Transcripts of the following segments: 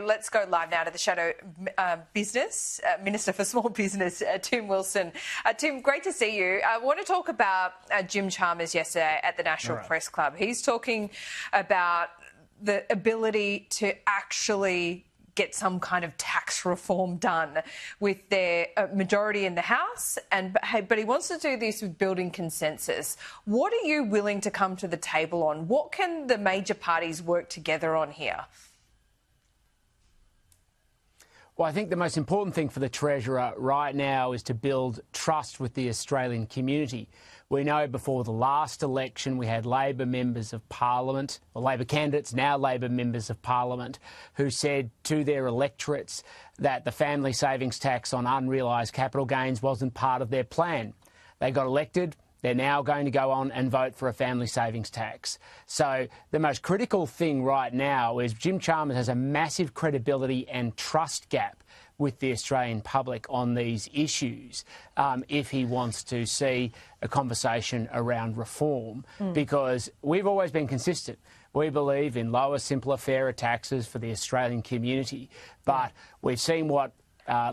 Let's go live now to the Shadow Business Minister for Small Business, Tim Wilson. Tim, great to see you. I want to talk about Jim Chalmers yesterday at the National Press Club. He's talking about the ability to actually get some kind of tax reform done with their majority in the House, but he wants to do this with building consensus. What are you willing to come to the table on? What can the major parties work together on here? Well, I think the most important thing for the Treasurer right now is to build trust with the Australian community. We know before the last election we had Labor members of Parliament, or Labor candidates, now Labor members of Parliament, who said to their electorates that the family savings tax on unrealised capital gains wasn't part of their plan. They got elected. They're now going to go on and vote for a family savings tax. So the most critical thing right now is Jim Chalmers has a massive credibility and trust gap with the Australian public on these issues if he wants to see a conversation around reform, because we've always been consistent. We believe in lower, simpler, fairer taxes for the Australian community, but we've seen what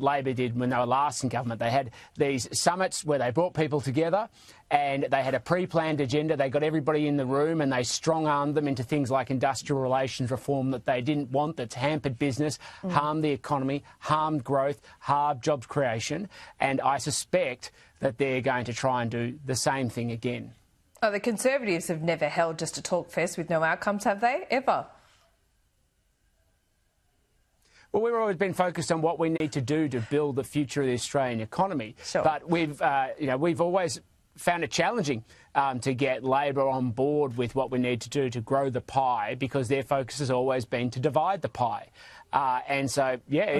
Labor did when they were last in government. They had these summits where they brought people together and they had a pre-planned agenda. They got everybody in the room and they strong-armed them into things like industrial relations reform that they didn't want, that's hampered business, harmed the economy, harmed growth, harmed jobs creation. And I suspect that they're going to try and do the same thing again. Oh, the Conservatives have never held just a talk fest with no outcomes, have they? Ever? Well, we've always been focused on what we need to do to build the future of the Australian economy. Sure. But we've always found it challenging to get Labor on board with what we need to do to grow the pie, because their focus has always been to divide the pie. And so,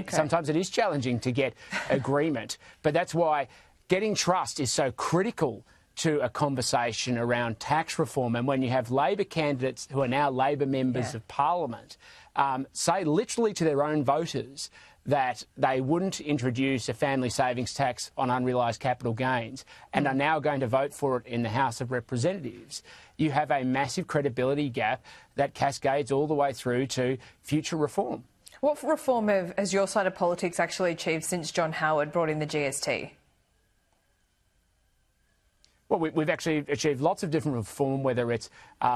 sometimes it is challenging to get agreement. But that's why getting trust is so critical to a conversation around tax reform. And when you have Labor candidates who are now Labor members of Parliament say literally to their own voters that they wouldn't introduce a family savings tax on unrealised capital gains and are now going to vote for it in the House of Representatives, you have a massive credibility gap that cascades all the way through to future reform. What reform has your side of politics actually achieved since John Howard brought in the GST? Well, we've actually achieved lots of different reform, whether it's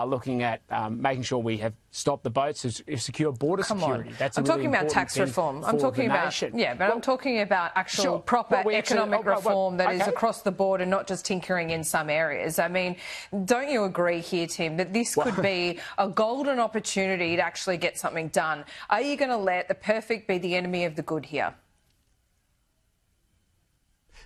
looking at making sure we have stopped the boats, secure border security. That's I'm talking about tax reform. I'm talking about I'm talking about actual proper economic reform that is across the board and not just tinkering in some areas. I mean, don't you agree here, Tim, that this could be a golden opportunity to actually get something done? Are you going to let the perfect be the enemy of the good here?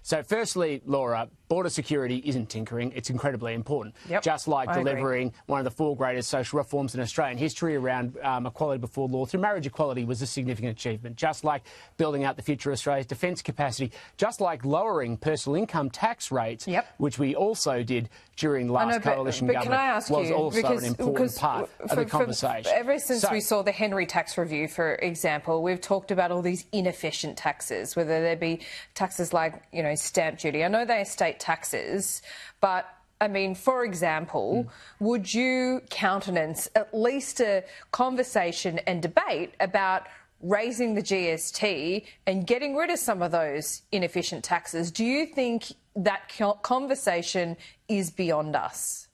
So firstly, Laura, border security isn't tinkering. It's incredibly important. Just like delivering one of the 4 greatest social reforms in Australian history around equality before law through marriage equality was a significant achievement. Just like building out the future of Australia's defence capacity. Just like lowering personal income tax rates, which we also did during the last coalition government, can I ask was also an important part of the conversation. Ever since we saw the Henry tax review, for example, we've talked about all these inefficient taxes, whether they be taxes like, stamp duty. I know they are state taxes, but I mean, for example, would you countenance at least a conversation and debate about raising the GST and getting rid of some of those inefficient taxes? Do you think that conversation is beyond us?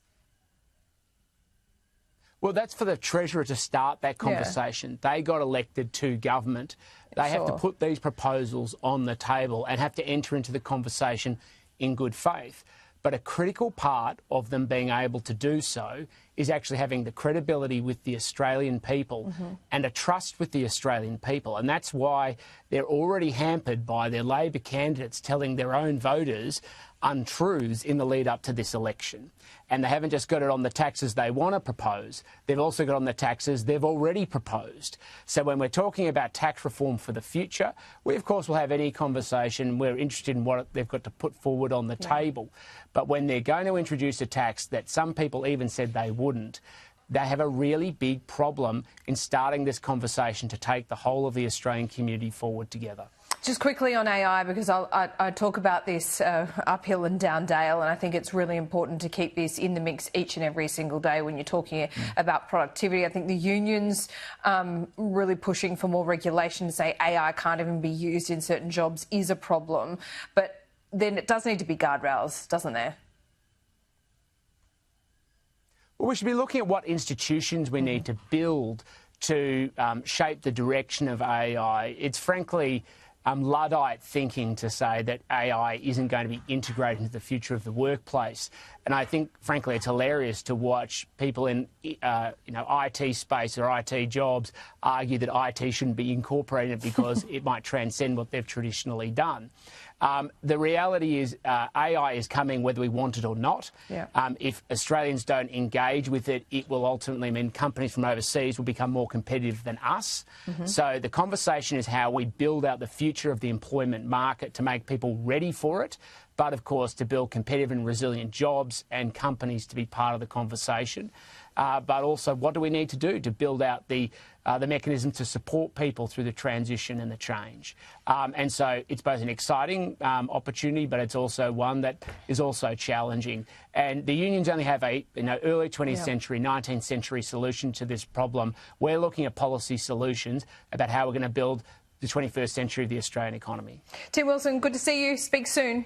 Well, that's for the Treasurer to start that conversation. They got elected to government. They have to put these proposals on the table and have to enter into the conversation in good faith. But a critical part of them being able to do so is actually having the credibility with the Australian people and a trust with the Australian people. And that's why they're already hampered by their Labor candidates telling their own voters untruths in the lead up to this election. And they haven't just got it on the taxes they want to propose, they've also got on the taxes they've already proposed. So when we're talking about tax reform for the future, we of course will have any conversation. We're interested in what they've got to put forward on the table. But when they're going to introduce a tax that some people even said they wouldn't, they have a really big problem in starting this conversation to take the whole of the Australian community forward together. Just quickly on AI, because I talk about this uphill and down dale, and I think it's really important to keep this in the mix each and every single day when you're talking about productivity. I think the unions really pushing for more regulation to say AI can't even be used in certain jobs is a problem. But then it does need to be guardrails, doesn't there? Well, we should be looking at what institutions we need to build to shape the direction of AI. It's frankly Luddite thinking to say that AI isn't going to be integrated into the future of the workplace. And I think, frankly, it's hilarious to watch people in, IT space or IT jobs argue that IT shouldn't be incorporated because it might transcend what they've traditionally done. The reality is AI is coming whether we want it or not. Yeah. If Australians don't engage with it, it will ultimately mean companies from overseas will become more competitive than us. So the conversation is how we build out the future of the employment market to make people ready for it, but of course to build competitive and resilient jobs and companies to be part of the conversation. But also, what do we need to do to build out the mechanism to support people through the transition and the change? And so it's both an exciting opportunity, but it's also one that is also challenging. And the unions only have a early 20th century, 19th century solution to this problem. We're looking at policy solutions about how we're going to build the 21st century of the Australian economy. Tim Wilson, good to see you. Speak soon.